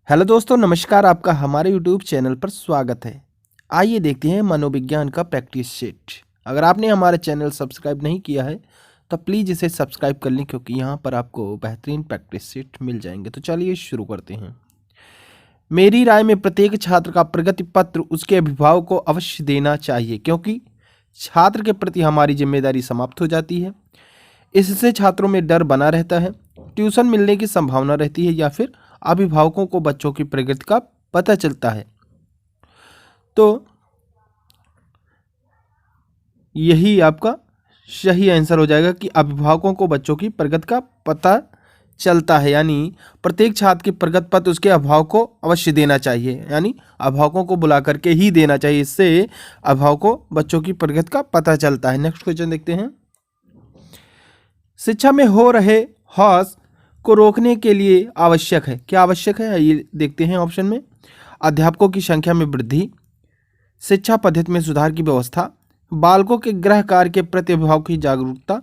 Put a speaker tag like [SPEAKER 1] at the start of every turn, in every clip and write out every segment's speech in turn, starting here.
[SPEAKER 1] Hello दोस्तों, नमस्कार। आपका हमारे यूट्यूब चैनल पर स्वागत है। आइए देखते हैं मनोविज्ञान का प्रैक्टिस सेट। अगर आपने हमारा चैनल सब्सक्राइब नहीं किया है तो प्लीज़ इसे सब्सक्राइब कर लें, क्योंकि यहाँ पर आपको बेहतरीन प्रैक्टिस सेट मिल जाएंगे। तो चलिए शुरू करते हैं। मेरी राय में प्रत्येक छात्र का प्रगति पत्र उसके अभिभावक को अवश्य देना चाहिए, क्योंकि छात्र के प्रति हमारी जिम्मेदारी समाप्त हो जाती है। इससे छात्रों में डर बना रहता है, ट्यूशन मिलने की संभावना रहती है, या फिर अभिभावकों को बच्चों की प्रगति का पता चलता है। तो यही आपका सही आंसर हो जाएगा कि अभिभावकों को बच्चों की प्रगति का पता चलता है, यानी प्रत्येक छात्र की प्रगति पत्र उसके अभिभावक को अवश्य देना चाहिए, यानी अभिभावकों को बुला करके ही देना चाहिए। इससे अभिभावकों को बच्चों की प्रगति का पता चलता है। नेक्स्ट क्वेश्चन देखते हैं। शिक्षा में हो रहे हौस को रोकने के लिए आवश्यक है। क्या आवश्यक है, ये देखते हैं ऑप्शन में। अध्यापकों की संख्या में वृद्धि, शिक्षा पद्धति में सुधार की व्यवस्था, बालकों के गृह कार्य के प्रति अभिभावक की जागरूकता,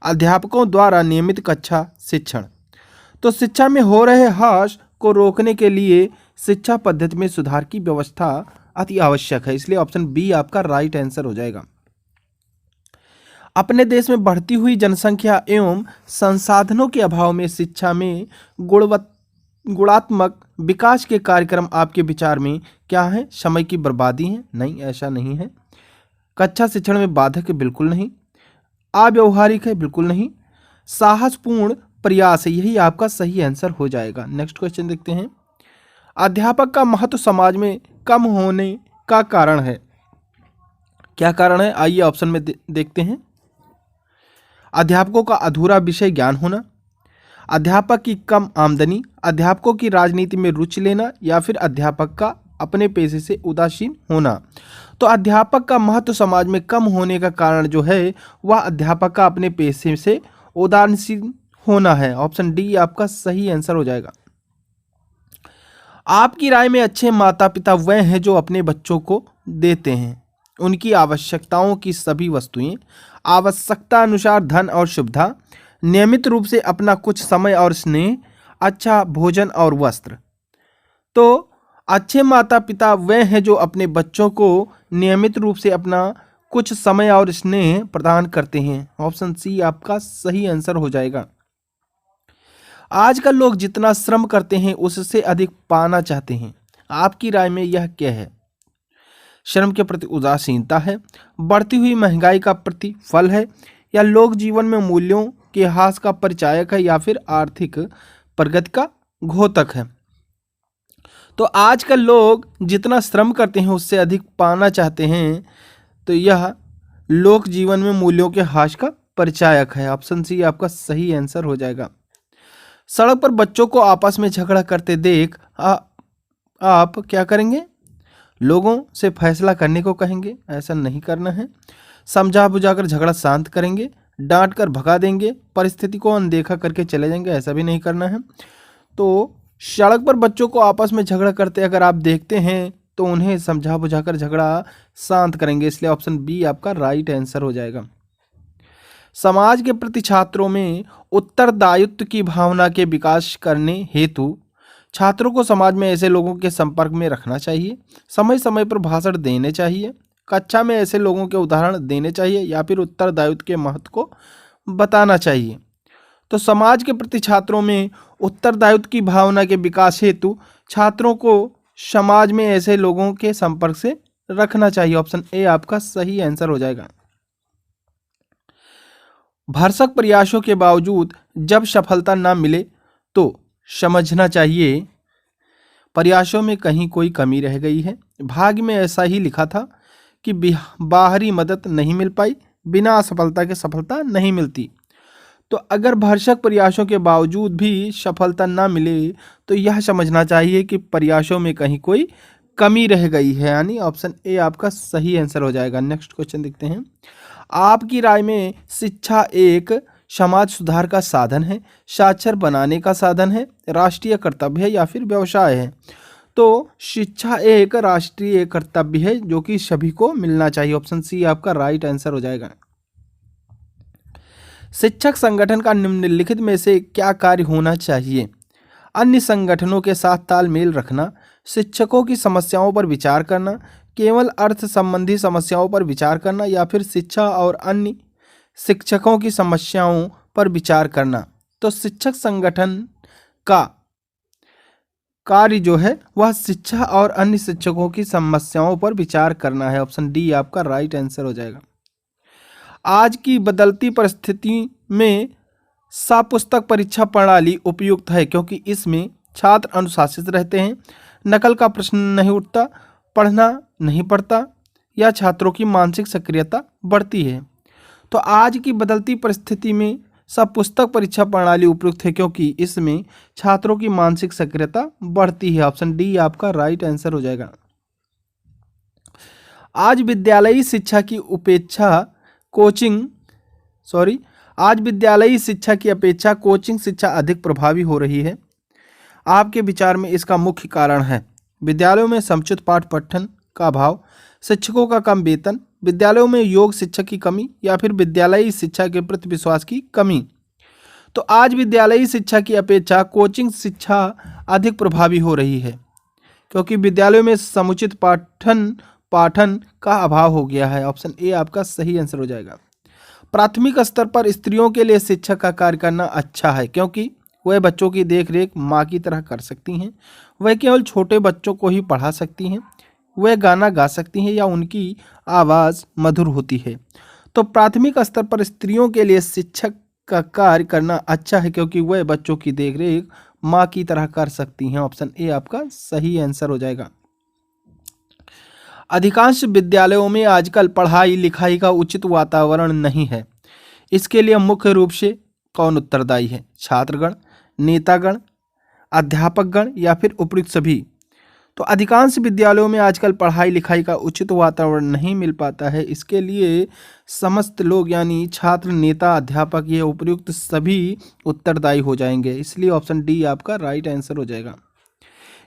[SPEAKER 1] अध्यापकों द्वारा नियमित कक्षा शिक्षण। तो शिक्षा में हो रहे हौस को रोकने के लिए शिक्षा पद्धति में सुधार की व्यवस्था अति आवश्यक है, इसलिए ऑप्शन बी आपका राइट आंसर हो जाएगा। अपने देश में बढ़ती हुई जनसंख्या एवं संसाधनों के अभाव में शिक्षा में गुणात्मक विकास के कार्यक्रम आपके विचार में क्या है? समय की बर्बादी है? नहीं, ऐसा नहीं है। कक्षा शिक्षण में बाधक है? बिल्कुल नहीं। अव्यवहारिक है? बिल्कुल नहीं। साहसपूर्ण प्रयास है, यही आपका सही आंसर हो जाएगा। नेक्स्ट क्वेश्चन देखते हैं। अध्यापक का महत्व समाज में कम होने का कारण है। क्या कारण है? आइए ऑप्शन में देखते हैं। अध्यापकों का अधूरा विषय ज्ञान होना, अध्यापक की कम आमदनी, अध्यापकों की राजनीति में रुचि लेना, या फिर अध्यापक का अपने पेशे से उदासीन होना। तो अध्यापक का महत्व समाज में कम होने का कारण जो है वह अध्यापक का अपने पेशे से उदासीन होना है। ऑप्शन डी आपका सही आंसर हो जाएगा। आपकी राय में अच्छे माता पिता वह हैं जो अपने बच्चों को देते हैं उनकी आवश्यकताओं की सभी वस्तुएं, आवश्यकता अनुसार धन और सुविधा, नियमित रूप से अपना कुछ समय और स्नेह, अच्छा भोजन और वस्त्र। तो अच्छे माता पिता वह हैं जो अपने बच्चों को नियमित रूप से अपना कुछ समय और स्नेह प्रदान करते हैं। ऑप्शन सी आपका सही आंसर हो जाएगा। आजकल लोग जितना श्रम करते हैं उससे अधिक पाना चाहते हैं। आपकी राय में यह क्या है? श्रम के प्रति उदासीनता है, बढ़ती हुई महंगाई का प्रतिफल है, या लोग जीवन में मूल्यों के ह्रास का परिचायक है, या फिर आर्थिक प्रगति का घोतक है। तो आजकल लोग जितना श्रम करते हैं उससे अधिक पाना चाहते हैं, तो यह लोक जीवन में मूल्यों के ह्रास का परिचायक है। ऑप्शन सी आपका सही आंसर हो जाएगा। सड़क पर बच्चों को आपस में झगड़ा करते देख आप क्या करेंगे? लोगों से फैसला करने को कहेंगे? ऐसा नहीं करना है। समझा बुझाकर झगड़ा शांत करेंगे? डांट कर भगा देंगे? परिस्थिति को अनदेखा करके चले जाएंगे? ऐसा भी नहीं करना है। तो सड़क पर बच्चों को आपस में झगड़ा करते अगर आप देखते हैं तो उन्हें समझा बुझाकर झगड़ा शांत करेंगे, इसलिए ऑप्शन बी आपका राइट आंसर हो जाएगा। समाज के प्रति छात्रों में उत्तरदायित्व की भावना के विकास करने हेतु छात्रों को समाज में ऐसे लोगों के संपर्क में रखना चाहिए, समय समय पर भाषण देने चाहिए, कक्षा में ऐसे लोगों के उदाहरण देने चाहिए, या फिर उत्तरदायित्व के महत्व को बताना चाहिए। तो समाज के प्रति छात्रों में उत्तरदायित्व की भावना के विकास हेतु छात्रों को समाज में ऐसे लोगों के संपर्क से रखना चाहिए। ऑप्शन ए आपका सही आंसर हो जाएगा। भरसक प्रयासों के बावजूद जब सफलता ना मिले तो समझना चाहिए प्रयासों में कहीं कोई कमी रह गई है। भाग्य में ऐसा ही लिखा था कि बाहरी मदद नहीं मिल पाई, बिना असफलता के सफलता नहीं मिलती। तो अगर भरसक प्रयासों के बावजूद भी सफलता ना मिले तो यह समझना चाहिए कि प्रयासों में कहीं कोई कमी रह गई है, यानी ऑप्शन ए आपका सही आंसर हो जाएगा। नेक्स्ट क्वेश्चन देखते हैं। आपकी राय में शिक्षा एक समाज सुधार का साधन है, साक्षर बनाने का साधन है, राष्ट्रीय कर्तव्य है, या फिर व्यवसाय है? तो शिक्षा एक राष्ट्रीय कर्तव्य है जो कि सभी को मिलना चाहिए। ऑप्शन सी आपका राइट आंसर हो जाएगा। शिक्षक संगठन का निम्नलिखित में से क्या कार्य होना चाहिए? अन्य संगठनों के साथ तालमेल रखना, शिक्षकों की समस्याओं पर विचार करना, केवल अर्थ संबंधी समस्याओं पर विचार करना, या फिर शिक्षा और अन्य शिक्षकों की समस्याओं पर विचार करना। तो शिक्षक संगठन का कार्य जो है वह शिक्षा और अन्य शिक्षकों की समस्याओं पर विचार करना है। ऑप्शन डी आपका राइट आंसर हो जाएगा। आज की बदलती परिस्थिति में सपुस्तक परीक्षा प्रणाली उपयुक्त है क्योंकि इसमें छात्र अनुशासित रहते हैं, नकल का प्रश्न नहीं उठता, पढ़ना नहीं पड़ता, या छात्रों की मानसिक सक्रियता बढ़ती है। तो आज की बदलती परिस्थिति में सपुस्तक परीक्षा प्रणाली उपयुक्त है क्योंकि इसमें छात्रों की मानसिक सक्रियता बढ़ती है। ऑप्शन डी आपका राइट आंसर हो जाएगा। आज विद्यालयी शिक्षा की अपेक्षा कोचिंग शिक्षा अधिक प्रभावी हो रही है। आपके विचार में इसका मुख्य कारण है विद्यालयों में समुचित पाठ पठन का अभाव, शिक्षकों का कम वेतन, विद्यालयों में योग शिक्षक की कमी, या फिर विद्यालयी शिक्षा के प्रति विश्वास की कमी। तो आज विद्यालयी शिक्षा की अपेक्षा कोचिंग शिक्षा अधिक प्रभावी हो रही है क्योंकि विद्यालयों में समुचित पाठन का अभाव हो गया है। ऑप्शन ए आपका सही आंसर हो जाएगा। प्राथमिक स्तर पर स्त्रियों के लिए शिक्षक का कार्य करना अच्छा है क्योंकि वह बच्चों की देखरेख माँ की तरह कर सकती हैं, वह केवल छोटे बच्चों को ही पढ़ा सकती हैं, वह गाना गा सकती हैं या उनकी आवाज़ मधुर होती है। तो प्राथमिक स्तर पर स्त्रियों के लिए शिक्षक का कार्य करना अच्छा है क्योंकि वह बच्चों की देखरेख माँ की तरह कर सकती हैं। ऑप्शन ए आपका सही आंसर हो जाएगा। अधिकांश विद्यालयों में आजकल पढ़ाई लिखाई का उचित वातावरण नहीं है। इसके लिए मुख्य रूप से कौन उत्तरदायी है? छात्रगण, नेतागण, अध्यापकगण, या फिर उपयुक्त सभी? तो अधिकांश विद्यालयों में आजकल पढ़ाई लिखाई का उचित वातावरण नहीं मिल पाता है। इसके लिए समस्त लोग यानी छात्र, नेता, अध्यापक, ये उपयुक्त सभी उत्तरदायी हो जाएंगे। इसलिए ऑप्शन डी आपका राइट आंसर हो जाएगा।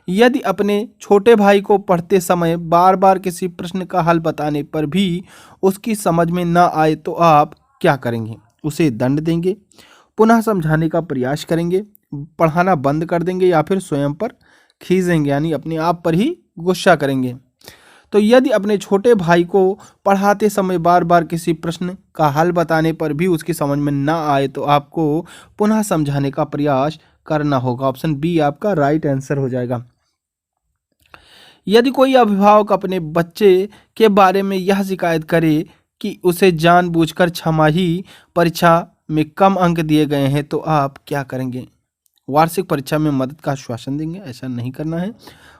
[SPEAKER 1] यदि अपने छोटे भाई को पढ़ते समय बार बार किसी प्रश्न का हल बताने पर भी उसकी समझ में न आए तो आप क्या करेंगे? उसे दंड देंगे, पुनः समझाने का प्रयास करेंगे, पढ़ाना बंद कर देंगे, या फिर स्वयं पर खींचेंगे यानी अपने आप पर ही गुस्सा करेंगे? तो यदि अपने छोटे भाई को पढ़ाते समय बार बार किसी प्रश्न का हल बताने पर भी उसकी समझ में ना आए तो आपको पुनः समझाने का प्रयास करना होगा। ऑप्शन बी आपका राइट आंसर हो जाएगा। यदि कोई अभिभावक अपने बच्चे के बारे में यह शिकायत करे कि उसे जानबूझकर छमाही परीक्षा में कम अंक दिए गए हैं तो आप क्या करेंगे? वार्षिक परीक्षा में मदद का आश्वासन देंगे, ऐसा नहीं करना है,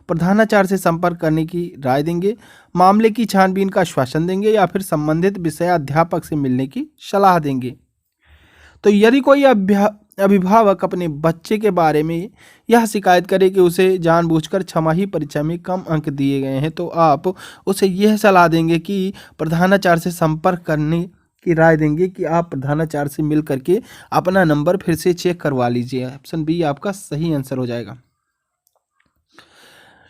[SPEAKER 1] प्रधानाचार्य से संपर्क करने की राय देंगे, मामले की छानबीन का आश्वासन देंगे, या फिर संबंधित विषयाध्यापक से मिलने की सलाह देंगे। तो यदि कोई अभिभावक अपने बच्चे के बारे में यह शिकायत करे कि उसे जानबूझकर छमाही परीक्षा में कम अंक दिए गए हैं तो आप उसे यह सलाह देंगे कि प्रधानाचार्य से संपर्क करने की राय देंगे कि आप प्रधानाचार्य से मिल करके अपना नंबर फिर से चेक करवा लीजिए। ऑप्शन बी आपका सही आंसर हो जाएगा।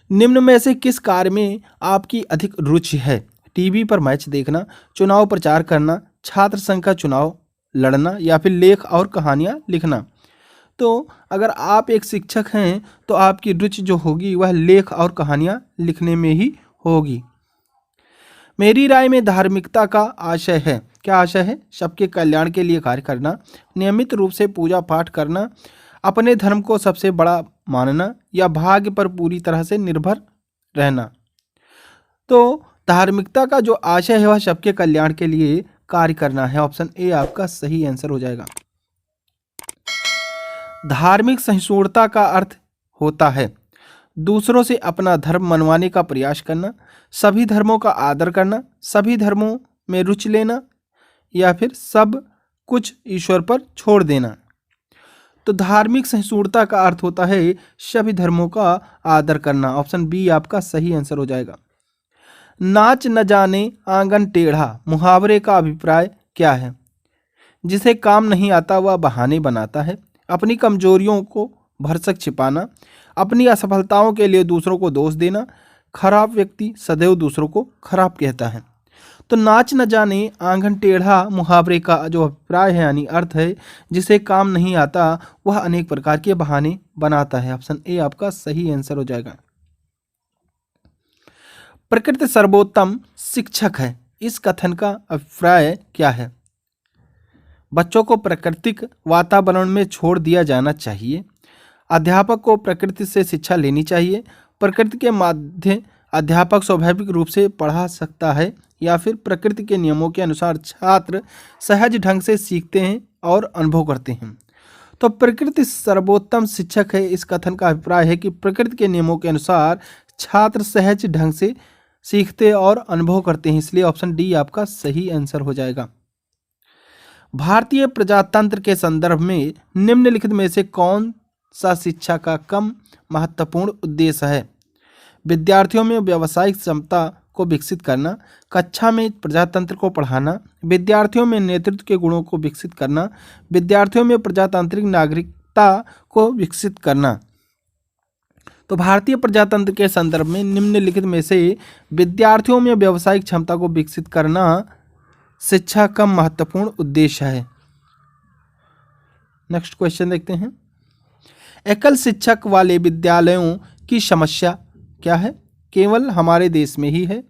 [SPEAKER 1] निम्न में से किस कार्य में आपकी अधिक रुचि है? टीवी पर मैच देखना, चुनाव प्रचार करना, छात्र संघ का चुनाव लड़ना, या फिर लेख और कहानियां लिखना। तो अगर आप एक शिक्षक हैं तो आपकी रुचि जो होगी वह लेख और कहानियां लिखने में ही होगी। मेरी राय में धार्मिकता का आशय है, क्या आशय है? सबके कल्याण के लिए कार्य करना, नियमित रूप से पूजा पाठ करना, अपने धर्म को सबसे बड़ा मानना, या भाग्य पर पूरी तरह से निर्भर रहना। तो धार्मिकता का जो आशय है वह सबके कल्याण के लिए कार्य करना है। ऑप्शन ए आपका सही आंसर हो जाएगा। धार्मिक सहिष्णुता का अर्थ होता है दूसरों से अपना धर्म मनवाने का प्रयास करना, सभी धर्मों का आदर करना, सभी धर्मों में रुचि लेना, या फिर सब कुछ ईश्वर पर छोड़ देना। तो धार्मिक सहिष्णुता का अर्थ होता है सभी धर्मों का आदर करना। ऑप्शन बी आपका सही आंसर हो जाएगा। नाच न जाने आंगन टेढ़ा मुहावरे का अभिप्राय क्या है? जिसे काम नहीं आता वह बहाने बनाता है, अपनी कमजोरियों को भरसक छिपाना, अपनी असफलताओं के लिए दूसरों को दोष देना, खराब व्यक्ति सदैव दूसरों को खराब कहता है। तो नाच न जाने आंगन टेढ़ा मुहावरे का जो अभिप्राय है यानी अर्थ है, जिसे काम नहीं आता वह अनेक प्रकार के बहाने बनाता है। ऑप्शन ए आपका सही आंसर हो जाएगा। प्रकृति सर्वोत्तम शिक्षक है, इस कथन का अभिप्राय क्या है? बच्चों को प्राकृतिक वातावरण में छोड़ दिया जाना चाहिए, अध्यापक को प्रकृति से शिक्षा लेनी चाहिए, प्रकृति के माध्य अध्यापक स्वाभाविक रूप से पढ़ा सकता है, या फिर प्रकृति के नियमों के अनुसार छात्र सहज ढंग से सीखते हैं और अनुभव करते हैं। तो प्रकृति सर्वोत्तम शिक्षक है, इस कथन का अभिप्राय है कि प्रकृति के नियमों के अनुसार छात्र सहज ढंग से सीखते और अनुभव करते हैं, इसलिए ऑप्शन डी आपका सही आंसर हो जाएगा। भारतीय प्रजातंत्र के संदर्भ में निम्नलिखित में से कौन सा शिक्षा का कम महत्वपूर्ण उद्देश्य है? विद्यार्थियों में व्यावसायिक क्षमता को विकसित करना, कक्षा में प्रजातंत्र को पढ़ाना, विद्यार्थियों में नेतृत्व के गुणों को विकसित करना, विद्यार्थियों में प्रजातांत्रिक नागरिकता को विकसित करना। तो भारतीय प्रजातंत्र के संदर्भ में निम्नलिखित में से विद्यार्थियों में व्यावसायिक क्षमता को विकसित करना शिक्षा का महत्वपूर्ण उद्देश्य है। नेक्स्ट क्वेश्चन देखते हैं। एकल शिक्षक वाले विद्यालयों की समस्या क्या है? केवल हमारे देश में ही है,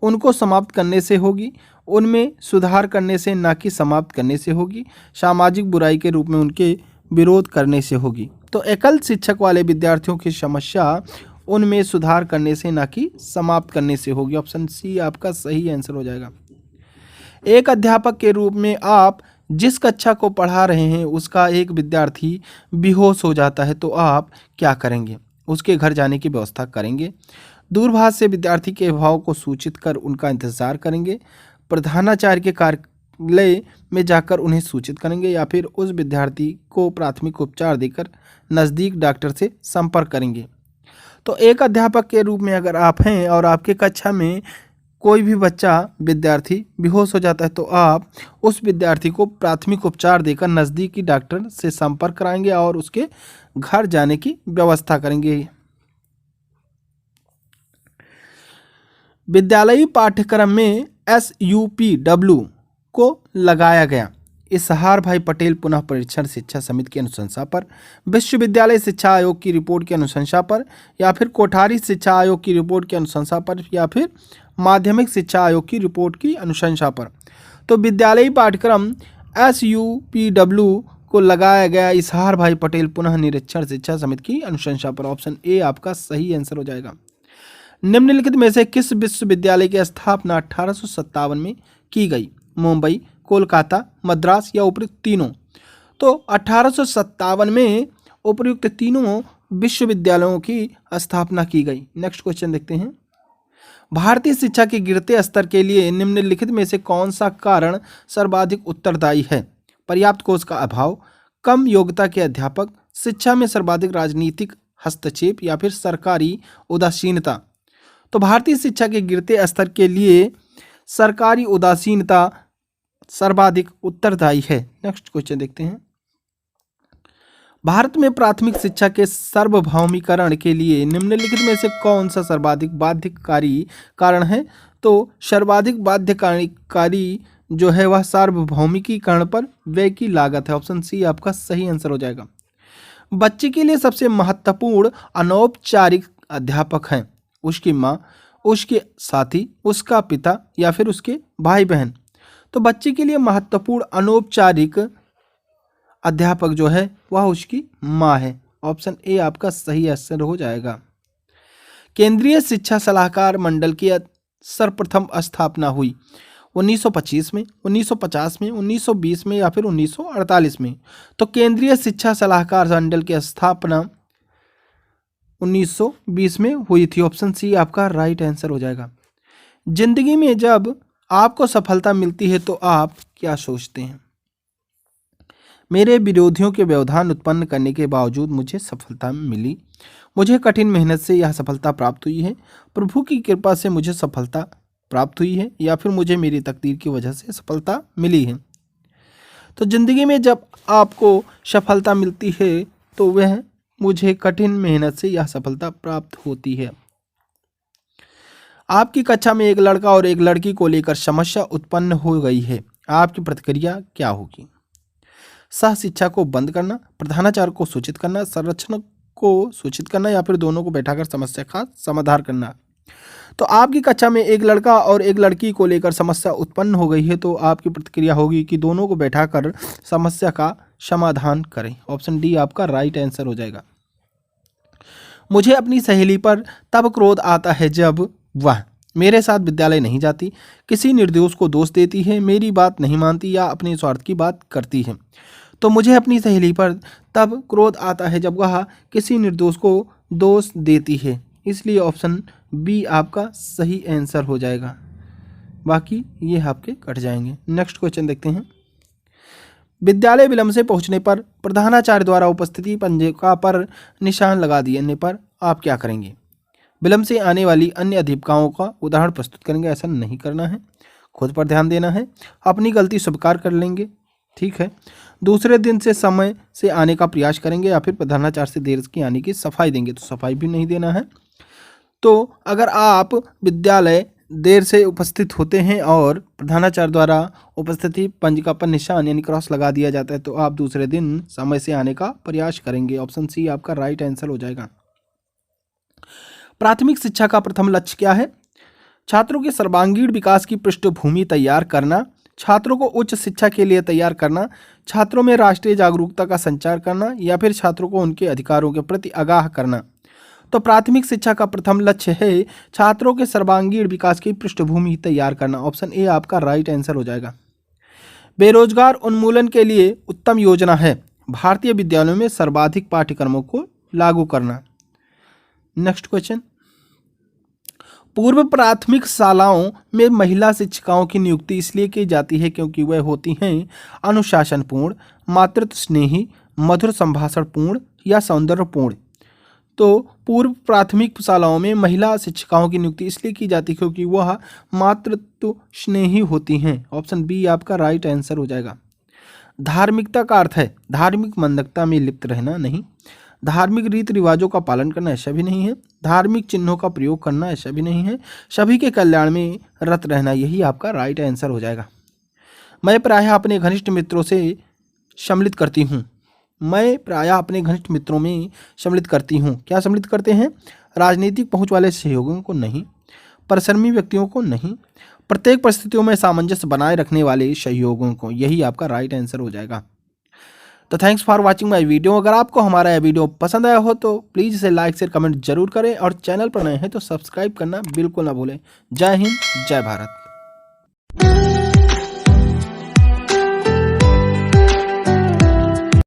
[SPEAKER 1] उनको समाप्त करने से होगी, उनमें सुधार करने से ना कि समाप्त करने से होगी, सामाजिक बुराई के रूप में उनके विरोध करने से होगी। तो एकल शिक्षक वाले विद्यार्थियों की समस्या उनमें सुधार करने से ना कि समाप्त करने से होगी। ऑप्शन सी आपका सही आंसर हो जाएगा। एक अध्यापक के रूप में आप जिस कक्षा को पढ़ा रहे हैं उसका एक विद्यार्थी बेहोश हो जाता है तो आप क्या करेंगे? उसके घर जाने की व्यवस्था करेंगे, दूरभाष से विद्यार्थी के अभाव को सूचित कर उनका इंतजार करेंगे, प्रधानाचार्य के कार्यालय में जाकर उन्हें सूचित करेंगे, या फिर उस विद्यार्थी को प्राथमिक उपचार देकर नज़दीक डॉक्टर से संपर्क करेंगे। तो एक अध्यापक के रूप में अगर आप हैं और आपके कक्षा में कोई भी बच्चा विद्यार्थी बेहोश हो जाता है तो आप उस विद्यार्थी को प्राथमिक उपचार देकर नज़दीकी डॉक्टर से संपर्क कराएंगे और उसके घर जाने की व्यवस्था करेंगे। विद्यालयी पाठ्यक्रम में SUPW को लगाया गया। इसहार भाई पटेल पुनः परीक्षण शिक्षा समिति की अनुशंसा पर, विश्वविद्यालय शिक्षा आयोग की रिपोर्ट की अनुशंसा पर, या फिर कोठारी शिक्षा आयोग की रिपोर्ट की अनुशंसा पर, या फिर माध्यमिक शिक्षा आयोग की रिपोर्ट की अनुशंसा पर। तो विद्यालयी पाठ्यक्रम SUPW को लगाया गया इसहार भाई पटेल पुनः निरीक्षण शिक्षा समिति की अनुशंसा पर। ऑप्शन ए आपका सही आंसर हो जाएगा। निम्नलिखित में से किस विश्वविद्यालय की स्थापना 1857 में की गई? मुंबई, कोलकाता, मद्रास या उपयुक्त तीनों? तो 1857 में उपयुक्त तीनों विश्वविद्यालयों की स्थापना की गई। नेक्स्ट क्वेश्चन देखते हैं। भारतीय शिक्षा के गिरते स्तर के लिए निम्नलिखित में से कौन सा कारण सर्वाधिक उत्तरदायी है? पर्याप्त कोष का अभाव, कम योग्यता के अध्यापक, शिक्षा में सर्वाधिक राजनीतिक हस्तक्षेप, या फिर सरकारी उदासीनता? तो भारतीय शिक्षा के गिरते स्तर के लिए सरकारी उदासीनता सर्वाधिक उत्तरदायी है। नेक्स्ट क्वेश्चन देखते हैं। भारत में प्राथमिक शिक्षा के सार्वभौमिकरण के लिए निम्नलिखित में से कौन सा सर्वाधिक बाध्यकारी कारण है? तो सर्वाधिक बाध्यकारी जो है वह सार्वभौमिकीकरण पर व्यय की लागत है। ऑप्शन सी आपका सही आंसर हो जाएगा। बच्चे के लिए सबसे महत्वपूर्ण अनौपचारिक अध्यापक हैं उसकी माँ, उसके साथी, उसका पिता, या फिर उसके भाई बहन? तो बच्चे के लिए महत्वपूर्ण अनौपचारिक अध्यापक जो है वह उसकी माँ है। ऑप्शन ए आपका सही आंसर हो जाएगा। केंद्रीय शिक्षा सलाहकार मंडल की सर्वप्रथम स्थापना हुई 1925 में, 1950 में, 1920 में, या फिर 1948 में? तो केंद्रीय शिक्षा सलाहकार मंडल की स्थापना 1920 में हुई थी। ऑप्शन सी आपका राइट आंसर हो जाएगा। जिंदगी में जब आपको सफलता मिलती है तो आप क्या सोचते हैं? मेरे विरोधियों के व्यवधान उत्पन्न करने के बावजूद मुझे सफलता मिली, मुझे कठिन मेहनत से यह सफलता प्राप्त हुई है, प्रभु की कृपा से मुझे सफलता प्राप्त हुई है, या फिर मुझे मेरी तकदीर की वजह से सफलता मिली है। तो जिंदगी में जब आपको सफलता मिलती है तो वह मुझे कठिन मेहनत से यह सफलता प्राप्त होती है। आपकी कक्षा में एक लड़का और एक लड़की को लेकर समस्या उत्पन्न हो गई है, आपकी प्रतिक्रिया क्या होगी? सह शिक्षा को बंद करना, प्रधानाचार्य को सूचित करना, संरक्षण को सूचित करना या फिर दोनों को बैठाकर समस्या का समाधान करना। तो आपकी कक्षा में एक लड़का और एक लड़की को लेकर समस्या उत्पन्न हो गई है, तो आपकी प्रतिक्रिया होगी कि दोनों को बैठाकर समस्या का समाधान करें। ऑप्शन डी आपका राइट आंसर हो जाएगा। मुझे अपनी सहेली पर तब क्रोध आता है जब वह मेरे साथ विद्यालय नहीं जाती, किसी निर्दोष को दोष देती है, मेरी बात नहीं मानती या अपने स्वार्थ की बात करती है। तो मुझे अपनी सहेली पर तब क्रोध आता है जब वह किसी निर्दोष को दोष देती है, इसलिए ऑप्शन बी आपका सही आंसर हो जाएगा। बाकी ये आपके कट जाएंगे। नेक्स्ट क्वेश्चन देखते हैं। विद्यालय विलंब से पहुंचने पर प्रधानाचार्य द्वारा उपस्थिति पंजिका पर निशान लगा देने पर आप क्या करेंगे? विलंब से आने वाली अन्य अध्यापिकाओं का उदाहरण प्रस्तुत करेंगे। ऐसा नहीं करना है, खुद पर ध्यान देना है। अपनी गलती स्वीकार कर लेंगे, ठीक है। दूसरे दिन से समय से आने का प्रयास करेंगे या फिर प्रधानाचार्य से देर की आने की सफाई देंगे, तो सफाई भी नहीं देना है। तो अगर आप विद्यालय देर से उपस्थित होते हैं और प्रधानाचार्य द्वारा उपस्थिति पंजिका पर निशान यानी क्रॉस लगा दिया जाता है, तो आप दूसरे दिन समय से आने का प्रयास करेंगे। ऑप्शन सी आपका राइट आंसर हो जाएगा। प्राथमिक शिक्षा का प्रथम लक्ष्य क्या है? छात्रों के सर्वांगीण विकास की पृष्ठभूमि तैयार करना, छात्रों को उच्च शिक्षा के लिए तैयार करना, छात्रों में राष्ट्रीय जागरूकता का संचार करना या फिर छात्रों को उनके अधिकारों के प्रति आगाह करना। तो प्राथमिक शिक्षा का प्रथम लक्ष्य है छात्रों के सर्वांगीण विकास की पृष्ठभूमि तैयार करना। ऑप्शन ए आपका राइट आंसर हो जाएगा। बेरोजगार उन्मूलन के लिए उत्तम योजना है भारतीय विद्यालयों में सर्वाधिक पाठ्यक्रमों को लागू करना। Next question. पूर्व प्राथमिक शालाओं में महिला शिक्षिकाओं की नियुक्ति इसलिए की जाती है क्योंकि वह होती हैं अनुशासनपूर्ण, मातृत्व स्नेही, मधुर संभाषणपूर्ण या सौंदर्यपूर्ण। तो पूर्व प्राथमिक शालाओं में महिला शिक्षिकाओं की नियुक्ति इसलिए की जाती है क्योंकि वह मातृत्व स्नेही होती हैं। ऑप्शन बी आपका राइट आंसर हो जाएगा। धार्मिकता का अर्थ है धार्मिक मंदकता में लिप्त रहना नहीं, धार्मिक रीति रिवाजों का पालन करना ऐसा भी नहीं है, धार्मिक चिन्हों का प्रयोग करना ऐसा भी नहीं है, सभी के कल्याण में रत रहना, यही आपका राइट आंसर हो जाएगा। मैं प्रायः अपने घनिष्ठ मित्रों से सम्मिलित करती हूँ। मैं प्रायः अपने घनिष्ठ मित्रों में सम्मिलित करती हूँ। क्या सम्मिलित करते हैं? राजनीतिक पहुँच वाले सहयोगियों को नहीं, परिश्रमी व्यक्तियों को नहीं, प्रत्येक परिस्थितियों में सामंजस्य बनाए रखने वाले सहयोगियों को, यही आपका राइट आंसर हो जाएगा। तो thanks for watching my video. अगर आपको हमारा यह वीडियो पसंद आया हो तो प्लीज़ इसे लाइक शेयर कमेंट जरूर करें और चैनल पर नए हैं तो सब्सक्राइब करना बिल्कुल ना भूलें। जय हिंद, जय भारत।